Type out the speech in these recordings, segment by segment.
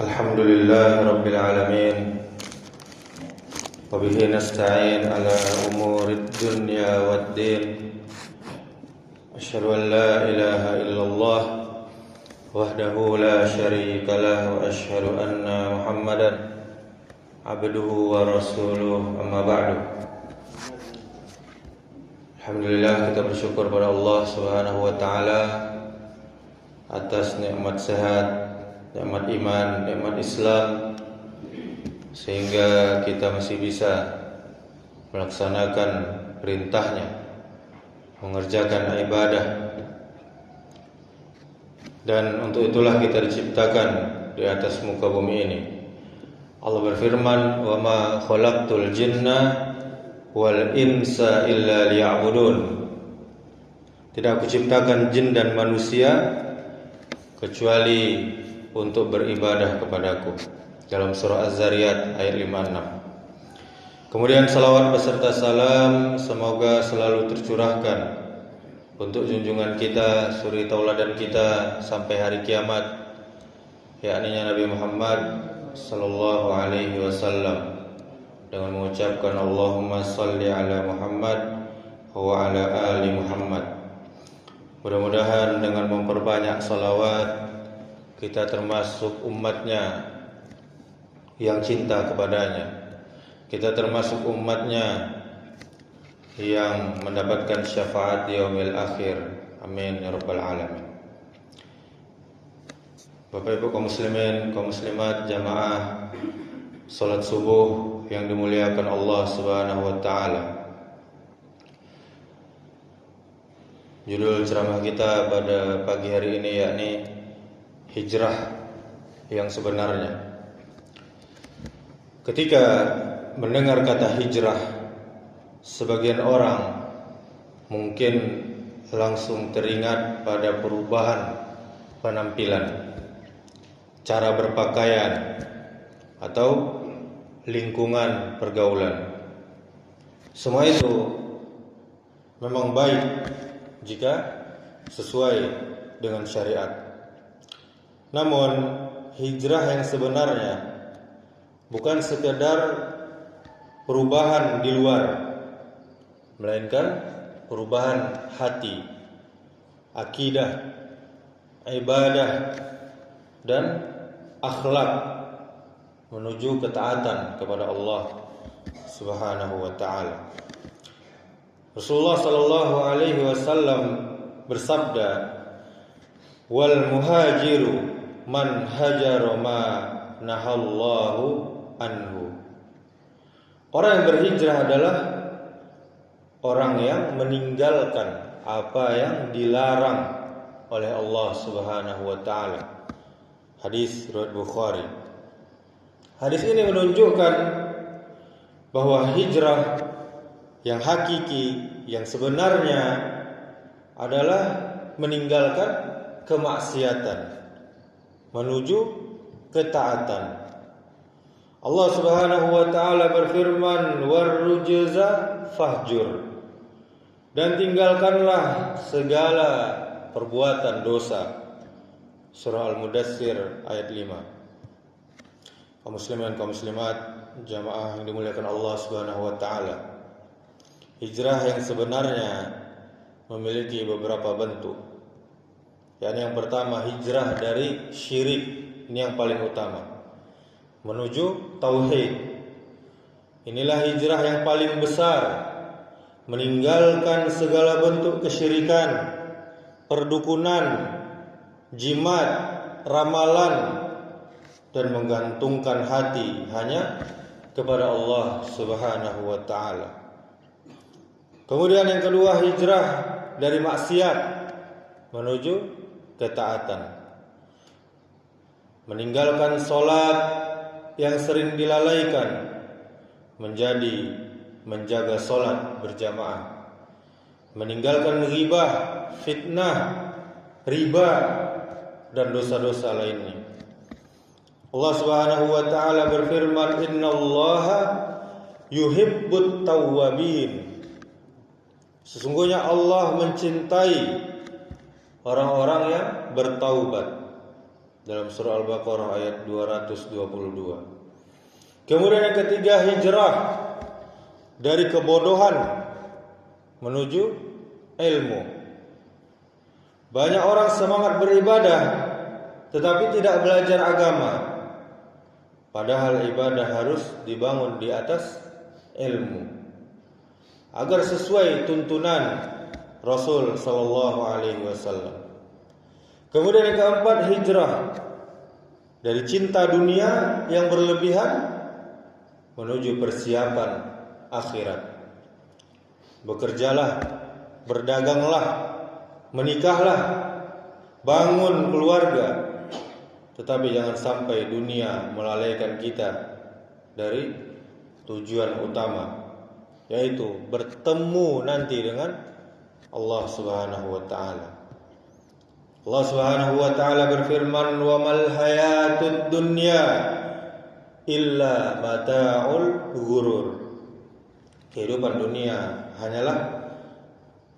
Alhamdulillah Rabbil Alamin. Wabihi nasta'in ala umurid dunya waddin. Asyhadu an la ilaha illallah wahdahu la syarika lah. Wa asyhadu anna Muhammadan abduhu wa rasuluh, amma ba'du. Alhamdulillah, kita bersyukur pada Allah Subhanahu wa ta'ala atas nikmat sehat, nikmat iman, nikmat Islam, sehingga kita masih bisa melaksanakan perintahnya, mengerjakan ibadah. Dan untuk itulah kita diciptakan di atas muka bumi ini. Allah berfirman, "Wa ma khalaqtul jinna wal insa illa liya'budun." Tidak aku ciptakan jin dan manusia kecuali untuk beribadah kepadaku, dalam surah Az-Zariyat ayat 56. Kemudian salawat beserta salam semoga selalu tercurahkan untuk junjungan kita, suri tauladan kita sampai hari kiamat, yakni Nabi Muhammad sallallahu alaihi wasallam, dengan mengucapkan Allahumma salli ala Muhammad wa ala ali Muhammad. Mudah-mudahan dengan memperbanyak salawat kita termasuk umatnya yang cinta kepadanya. Kita termasuk umatnya yang mendapatkan syafaat di yaumil akhir. Amin ya rabbal alamin. Bapak Ibu kaum muslimin, kaum muslimat, jamaah salat subuh yang dimuliakan Allah Subhanahu wa taala. Judul ceramah kita pada pagi hari ini yakni hijrah yang sebenarnya. Ketika mendengar kata hijrah, sebagian orang mungkin langsung teringat pada perubahan penampilan, cara berpakaian, atau lingkungan pergaulan. Semua itu memang baik jika sesuai dengan syariat. Namun hijrah yang sebenarnya bukan sekedar perubahan di luar, melainkan perubahan hati, akidah, ibadah, dan akhlak menuju ketaatan kepada Allah Subhanahu wa taala. Rasulullah sallallahu alaihi wasallam bersabda, "Wal muhajiru man hajara ma nahallahu anhu." Orang yang berhijrah adalah orang yang meninggalkan apa yang dilarang oleh Allah Subhanahu wa taala. Hadis riwayat Bukhari. Hadis ini menunjukkan bahwa hijrah yang hakiki, yang sebenarnya adalah meninggalkan kemaksiatan menuju ketaatan. Allah Subhanahu wa taala berfirman, "Warrujza fahjur." Dan tinggalkanlah segala perbuatan dosa. Surah Al-Mudaththir ayat 5. Kaum muslimin, kaum muslimat, jamaah yang dimuliakan Allah Subhanahu wa taala. Hijrah yang sebenarnya memiliki beberapa bentuk. Yang pertama, hijrah dari syirik, ini yang paling utama, menuju tauhid. Inilah hijrah yang paling besar, meninggalkan segala bentuk kesyirikan, perdukunan, jimat, ramalan, dan menggantungkan hati hanya kepada Allah Subhanahu wa taala. Kemudian yang kedua, hijrah dari maksiat menuju ketaatan. Meninggalkan sholat yang sering dilalaikan menjadi menjaga sholat berjamaah. Meninggalkan ghibah, fitnah, riba, dan dosa-dosa lainnya. Allah Subhanahu wa taala berfirman, "Innallaha yuhibbut tawwabin." Sesungguhnya Allah mencintai orang-orang yang bertaubat. dalam surah Al-Baqarah ayat 222. Kemudian yang ketiga, hijrah dari kebodohan menuju ilmu. Banyak orang semangat beribadah tetapi tidak belajar agama. Padahal ibadah harus dibangun di atas ilmu agar sesuai tuntunan Rasul sallallahu alaihi wasallam. Kemudian yang keempat, hijrah dari cinta dunia yang berlebihan menuju persiapan akhirat. Bekerjalah, berdaganglah, menikahlah, bangun keluarga, tetapi jangan sampai dunia melalaikan kita dari tujuan utama, yaitu bertemu nanti dengan Allah Subhanahu wa taala. Allah Subhanahu wa taala berfirman, "Wa mal hayatud dunya illa mata'ul ghurur." Kehidupan dunia hanyalah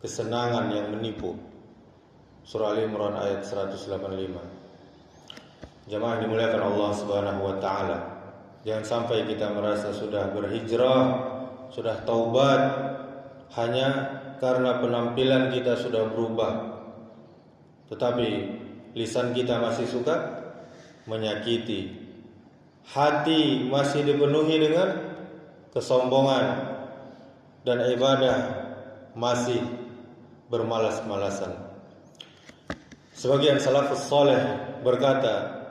kesenangan yang menipu. Surah Al-Imran ayat 185. Jamaah yang dimuliakan Allah Subhanahu wa taala, jangan sampai kita merasa sudah berhijrah, sudah taubat hanya karena penampilan kita sudah berubah, tetapi lisan kita masih suka menyakiti, hati masih dipenuhi dengan kesombongan, dan ibadah masih bermalas-malasan. Sebagian salafus saleh berkata,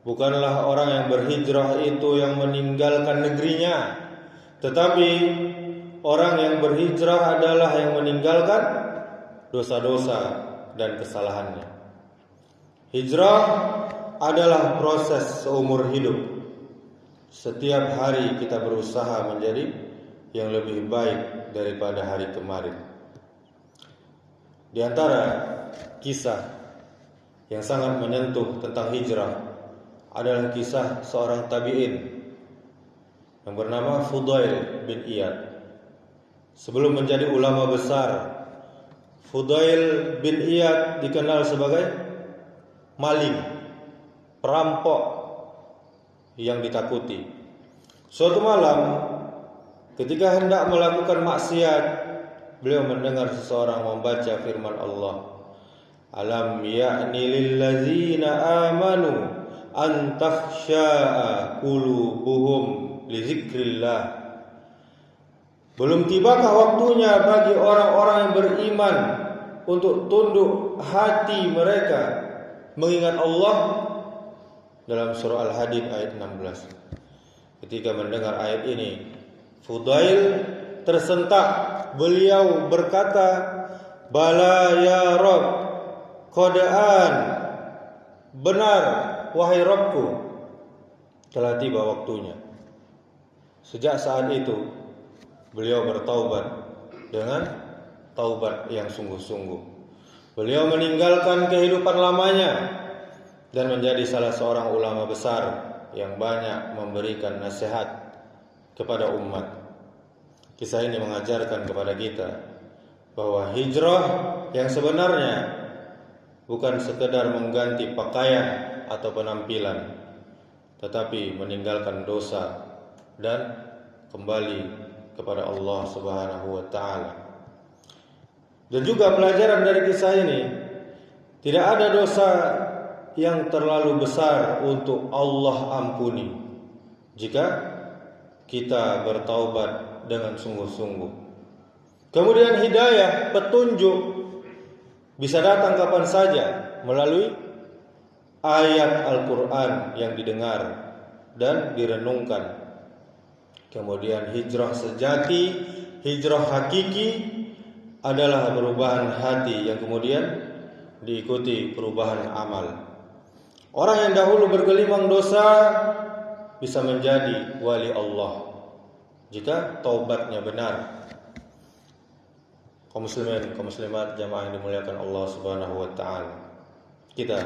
bukanlah orang yang berhijrah itu yang meninggalkan negerinya, tetapi orang yang berhijrah adalah yang meninggalkan dosa-dosa dan kesalahannya. Hijrah adalah proses seumur hidup. Setiap hari kita berusaha menjadi yang lebih baik daripada hari kemarin. Di antara kisah yang sangat menyentuh tentang hijrah adalah kisah seorang tabi'in yang bernama Fudail bin Iyad. Sebelum menjadi ulama besar, Fudail bin Iyad dikenal sebagai maling, perampok yang ditakuti. Suatu malam ketika hendak melakukan maksiat, beliau mendengar seseorang membaca firman Allah, "Alam ya'ni lillazina amanu an takhsha'a qulubuhum li dzikrillah." Belum tibakah waktunya bagi orang-orang yang beriman untuk tunduk hati mereka mengingat Allah? Dalam surah Al-Hadid ayat 16. Ketika mendengar ayat ini, Fudail tersentak. Beliau berkata, "Bala ya Rabb, qad'an, benar wahai Rabbku, telah tiba waktunya." Sejak saat itu beliau bertaubat dengan taubat yang sungguh-sungguh. Beliau meninggalkan kehidupan lamanya dan menjadi salah seorang ulama besar yang banyak memberikan nasihat kepada umat. Kisah ini mengajarkan kepada kita bahwa hijrah yang sebenarnya bukan sekedar mengganti pakaian atau penampilan, tetapi meninggalkan dosa dan kembali kepada Allah Subhanahu wa taala. Dan juga pelajaran dari kisah ini, tidak ada dosa yang terlalu besar untuk Allah ampuni jika kita bertaubat dengan sungguh-sungguh. Kemudian hidayah, petunjuk bisa datang kapan saja melalui ayat Al-Quran yang didengar dan direnungkan. Kemudian hijrah sejati, hijrah hakiki adalah perubahan hati yang kemudian diikuti perubahan amal. Orang yang dahulu bergelimang dosa bisa menjadi wali Allah jika taubatnya benar. Kaum muslimin, kaum muslimat, jamaah yang dimuliakan Allah Subhanahu wa taala. Kita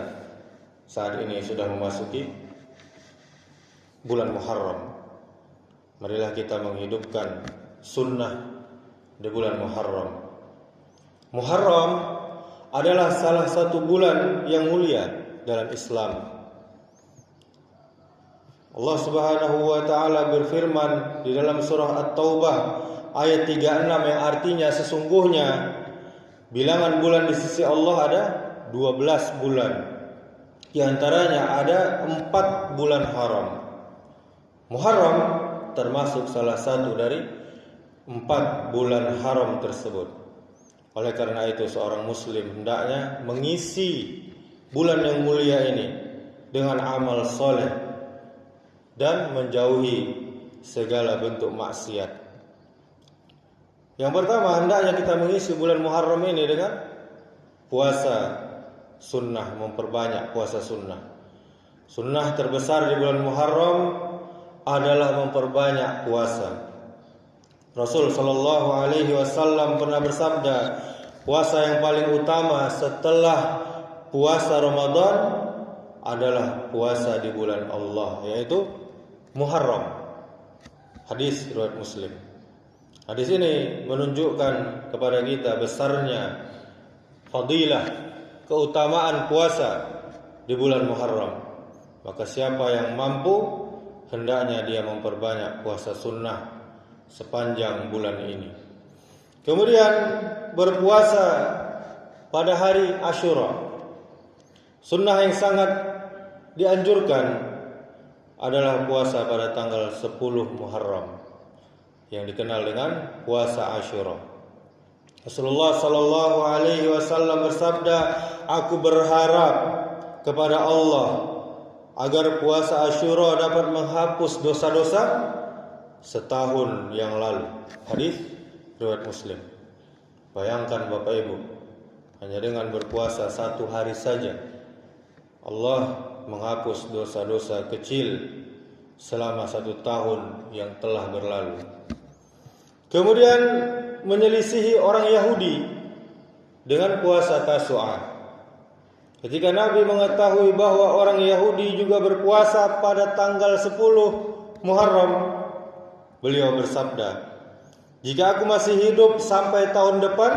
saat ini sudah memasuki bulan Muharram. Marilah kita menghidupkan sunnah di bulan Muharram. Muharram adalah salah satu bulan yang mulia dalam Islam. Allah Subhanahu wa taala berfirman di dalam surah At-Taubah ayat 36 yang artinya sesungguhnya bilangan bulan di sisi Allah ada 12 bulan. Di antaranya ada 4 bulan haram. Muharram termasuk salah satu dari 4 bulan haram tersebut. Oleh karena itu seorang muslim hendaknya mengisi bulan yang mulia ini dengan amal soleh dan menjauhi segala bentuk maksiat. Yang pertama, hendaknya kita mengisi bulan Muharram ini dengan puasa sunnah, memperbanyak puasa sunnah. Sunnah terbesar di bulan Muharram adalah memperbanyak puasa. Rasul sallallahu alaihi wasallam pernah bersabda, puasa yang paling utama setelah puasa Ramadan adalah puasa di bulan Allah, yaitu Muharram. Hadis riwayat Muslim. Hadis ini menunjukkan kepada kita besarnya fadilah, keutamaan puasa di bulan Muharram. Maka siapa yang mampu hendaknya dia memperbanyak puasa sunnah sepanjang bulan ini. Kemudian berpuasa pada hari Asyura. Sunnah yang sangat dianjurkan adalah puasa pada tanggal 10 Muharram yang dikenal dengan puasa Asyura. Rasulullah sallallahu alaihi wasallam bersabda, "Aku berharap kepada Allah agar puasa Asyura dapat menghapus dosa-dosa setahun yang lalu." Hadis riwayat Muslim. Bayangkan Bapak Ibu, hanya dengan berpuasa 1 hari saja Allah menghapus dosa-dosa kecil selama 1 tahun yang telah berlalu. Kemudian menyelisihi orang Yahudi dengan puasa Tasu'ah. Ketika Nabi mengetahui bahwa orang Yahudi juga berpuasa pada tanggal 10 Muharram, beliau bersabda, "Jika aku masih hidup sampai tahun depan,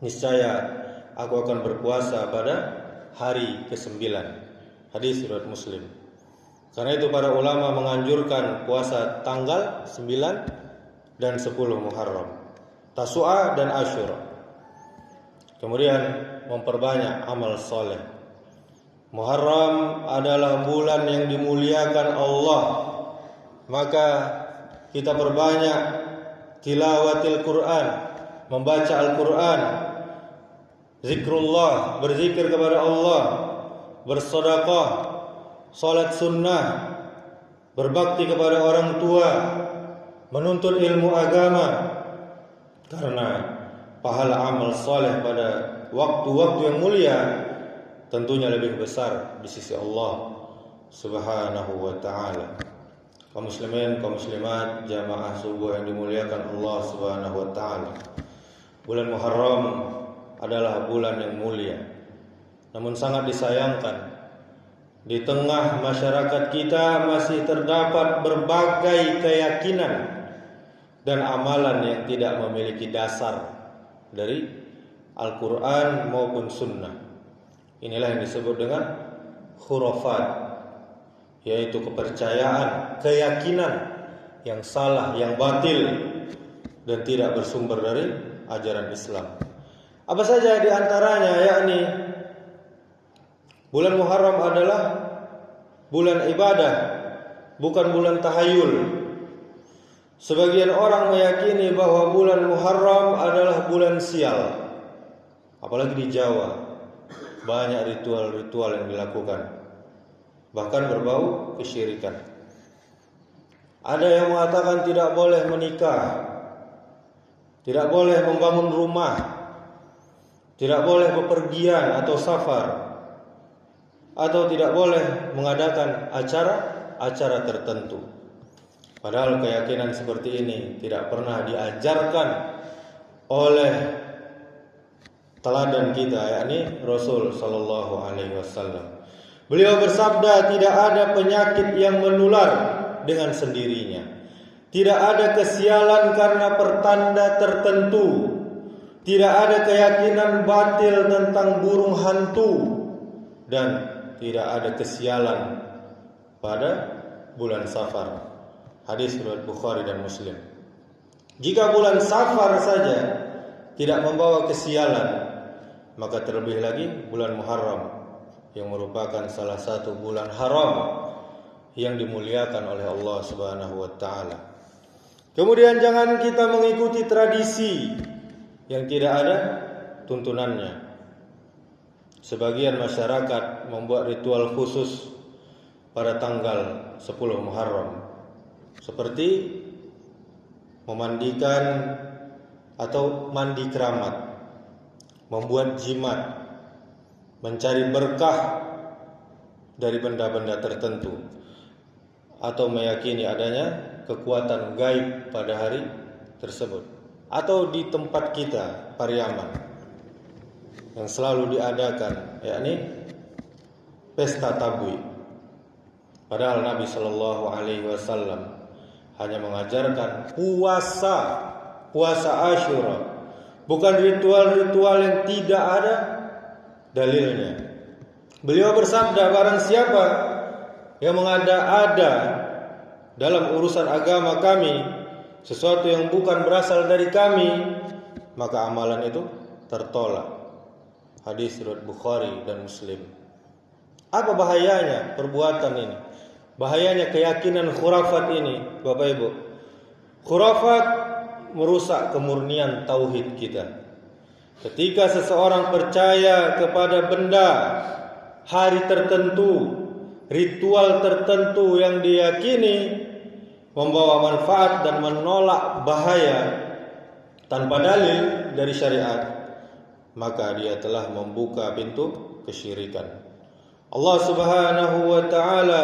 niscaya aku akan berpuasa pada hari ke-9. Hadis riwayat Muslim. Karena itu para ulama menganjurkan puasa tanggal 9 dan 10 Muharram, Tasu'a dan Asyura. Kemudian memperbanyak amal soleh. Muharram adalah bulan yang dimuliakan Allah, maka kita perbanyak tilawatil Quran, membaca Al-Quran, zikrullah, berzikir kepada Allah, bersedekah, salat sunnah, berbakti kepada orang tua, menuntut ilmu agama. Karena pahala amal saleh pada waktu-waktu yang mulia tentunya lebih besar di sisi Allah Subhanahu wa taala. Kaum muslimin, kaum muslimat, jamaah subuh yang dimuliakan Allah Subhanahu wa taala. Bulan Muharram adalah bulan yang mulia. Namun sangat disayangkan di tengah masyarakat kita masih terdapat berbagai keyakinan dan amalan yang tidak memiliki dasar dari Al-Quran maupun Sunnah. Inilah yang disebut dengan khurafat, yaitu kepercayaan, keyakinan yang salah, yang batil dan tidak bersumber dari ajaran Islam. Apa saja di antaranya, yakni bulan Muharram adalah bulan ibadah, bukan bulan tahayul. Sebagian orang meyakini bahwa bulan Muharram adalah bulan sial. Apalagi di Jawa, banyak ritual-ritual yang dilakukan, bahkan berbau kesyirikan. Ada yang mengatakan tidak boleh menikah, tidak boleh membangun rumah, tidak boleh bepergian atau safar, atau tidak boleh mengadakan acara-acara tertentu. Padahal keyakinan seperti ini tidak pernah diajarkan oleh teladan kita, yakni Rasul sallallahu alaihi wasallam. Beliau bersabda, tidak ada penyakit yang menular dengan sendirinya. Tidak ada kesialan karena pertanda tertentu. Tidak ada keyakinan batil tentang burung hantu. Dan tidak ada kesialan pada bulan Safar. Hadis riwayat Bukhari dan Muslim. Jika bulan Safar saja tidak membawa kesialan, maka terlebih lagi bulan Muharram yang merupakan salah satu bulan haram yang dimuliakan oleh Allah Subhanahu wa taala. Kemudian jangan kita mengikuti tradisi yang tidak ada tuntunannya. Sebagian masyarakat membuat ritual khusus pada tanggal 10 Muharram, seperti memandikan atau mandi keramat, membuat jimat, mencari berkah dari benda-benda tertentu, atau meyakini adanya kekuatan gaib pada hari tersebut. Atau di tempat kita, Pariaman, yang selalu diadakan, yakni pesta tabui. Padahal Nabi Shallallahu Alaihi Wasallam hanya mengajarkan puasa Asyura, bukan ritual-ritual yang tidak ada dalilnya. Beliau bersabda, barang siapa yang mengada-ada dalam urusan agama kami sesuatu yang bukan berasal dari kami, maka amalan itu tertolak. Hadis riwayat Bukhari dan Muslim. Apa bahayanya perbuatan ini? Bahayanya keyakinan khurafat ini, Bapak Ibu. Khurafat merusak kemurnian tauhid kita. Ketika seseorang percaya kepada benda, hari tertentu, ritual tertentu yang diyakini membawa manfaat dan menolak bahaya tanpa dalil dari syariat, maka dia telah membuka pintu kesyirikan. Allah Subhanahu wa taala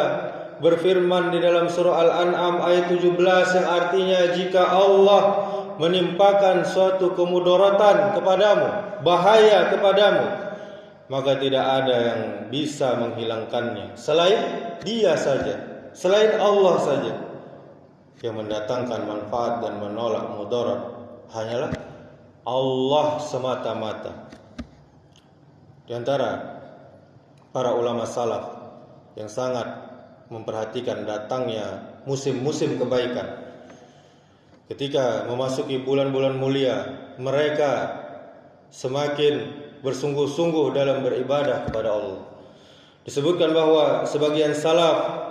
berfirman di dalam surah Al-An'am ayat 17 yang artinya, jika Allah menimpakan suatu kemudaratan kepadamu, bahaya kepadamu, maka tidak ada yang bisa menghilangkannya selain Dia saja, selain Allah saja. Yang mendatangkan manfaat dan menolak mudarat hanyalah Allah semata-mata. Di antara para ulama salaf yang sangat memperhatikan datangnya musim-musim kebaikan, ketika memasuki bulan-bulan mulia, mereka semakin bersungguh-sungguh dalam beribadah kepada Allah. Disebutkan bahwa sebagian salaf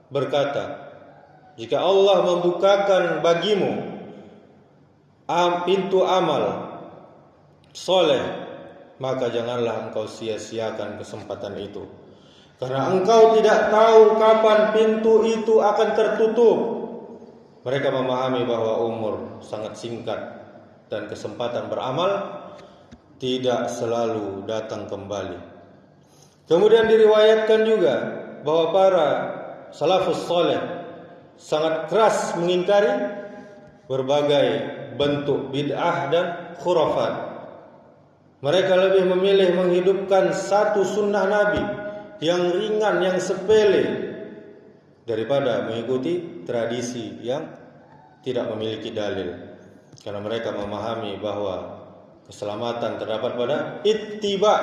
berkata, jika Allah membukakan bagimu pintu amal soleh, maka janganlah engkau sia-siakan kesempatan itu, karena engkau tidak tahu kapan pintu itu akan tertutup. Mereka memahami bahwa umur sangat singkat dan kesempatan beramal tidak selalu datang kembali. Kemudian diriwayatkan juga bahwa para salafus saleh sangat keras mengingkari berbagai bentuk bid'ah dan khurafat. Mereka lebih memilih menghidupkan satu sunnah Nabi yang ringan, yang sepele, daripada mengikuti tradisi yang tidak memiliki dalil. Karena mereka memahami bahwa keselamatan terdapat pada ittiba,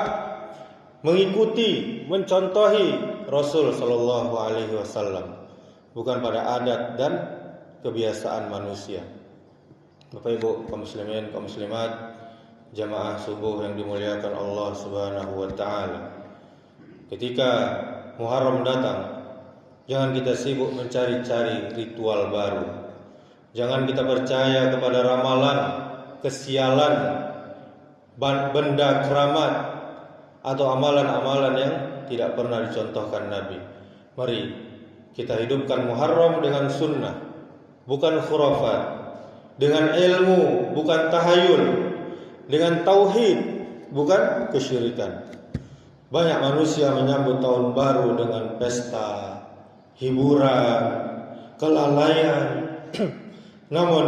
mengikuti, mencontohi Rasul Sallallahu Alaihi Wasallam, bukan pada adat dan kebiasaan manusia. Bapak Ibu kaum muslimin, kaum muslimat, jamaah subuh yang dimuliakan Allah Subhanahu wa taala. Ketika Muharram datang, jangan kita sibuk mencari-cari ritual baru. Jangan kita percaya kepada ramalan, kesialan, benda keramat, atau amalan-amalan yang tidak pernah dicontohkan Nabi. Mari kita hidupkan Muharram dengan sunnah, bukan khurafat, dengan ilmu, bukan tahayul, dengan tauhid, bukan kesyirikan. Banyak manusia menyambut tahun baru dengan pesta, hiburan, kelalaian. Namun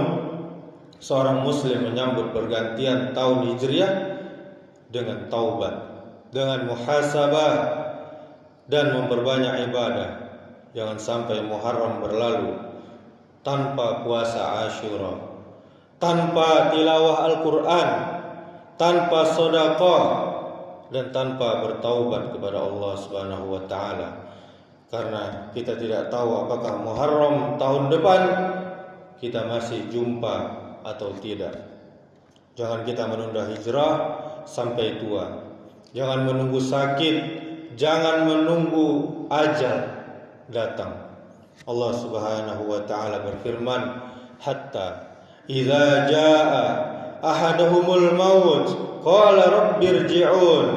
seorang muslim menyambut pergantian tahun Hijriah dengan taubat, dengan muhasabah, dan memperbanyak ibadah. Jangan sampai Muharram berlalu tanpa puasa Asyura, tanpa tilawah Al-Quran, tanpa sedekah, dan tanpa bertaubat kepada Allah Subhanahu wa taala. karena kita tidak tahu apakah Muharram tahun depan kita masih jumpa atau tidak. Jangan kita menunda hijrah sampai tua. Jangan menunggu sakit, jangan menunggu ajal datang. Allah Subhanahu wa taala berfirman, hatta idza jaa ahaduhumul maut qala rabbirji'un,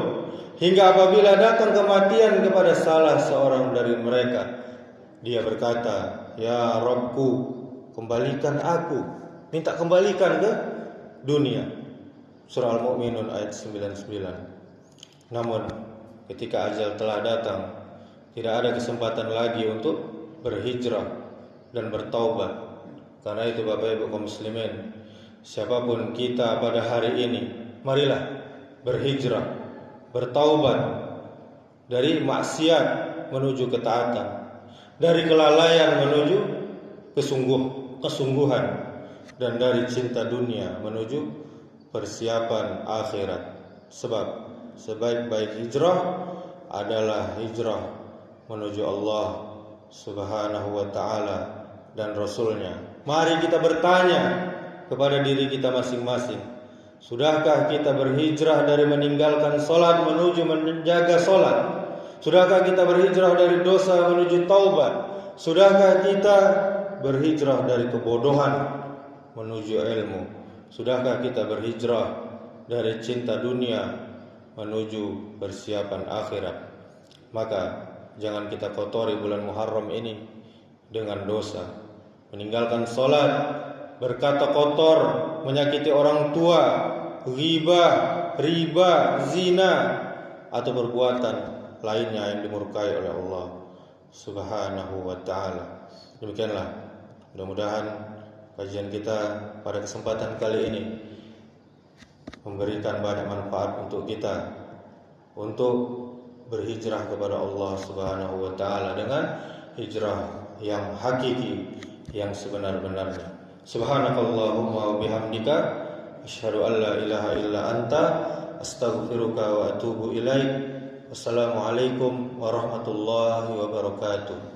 hingga apabila datang kematian kepada salah seorang dari mereka, dia berkata, ya Rabbku, kembalikan aku, minta kembalikan ke dunia. Surah Al-Mu'minun ayat 99. Namun ketika ajal telah datang, tidak ada kesempatan lagi untuk berhijrah dan bertaubat. Karena itu Bapak Ibu kaum muslimin, siapapun kita pada hari ini, marilah berhijrah, bertaubat dari maksiat menuju ketaatan, dari kelalaian menuju kesungguhan, dan dari cinta dunia menuju persiapan akhirat. Sebab sebaik-baik hijrah adalah hijrah menuju Allah Subhanahu wa taala dan Rasulnya. Mari kita bertanya kepada diri kita masing-masing, sudahkah kita berhijrah dari meninggalkan solat menuju menjaga solat? Sudahkah kita berhijrah dari dosa menuju taubat? Sudahkah kita berhijrah dari kebodohan menuju ilmu? Sudahkah kita berhijrah dari cinta dunia menuju persiapan akhirat? Maka jangan kita kotori bulan Muharram ini dengan dosa, meninggalkan solat, berkata kotor, menyakiti orang tua, ghibah, riba, zina, atau perbuatan lainnya yang dimurkai oleh Allah Subhanahu wa taala. Demikianlah, mudah-mudahan kajian kita pada kesempatan kali ini memberikan banyak manfaat untuk kita untuk berhijrah kepada Allah Subhanahu wa taala dengan hijrah yang hakiki, yang sebenar-benarnya. Subhanakallahumma wa bihamdika asyhadu an la ilaha illa anta astaghfiruka wa atubu ilaik. Wassalamualaikum warahmatullahi wabarakatuh.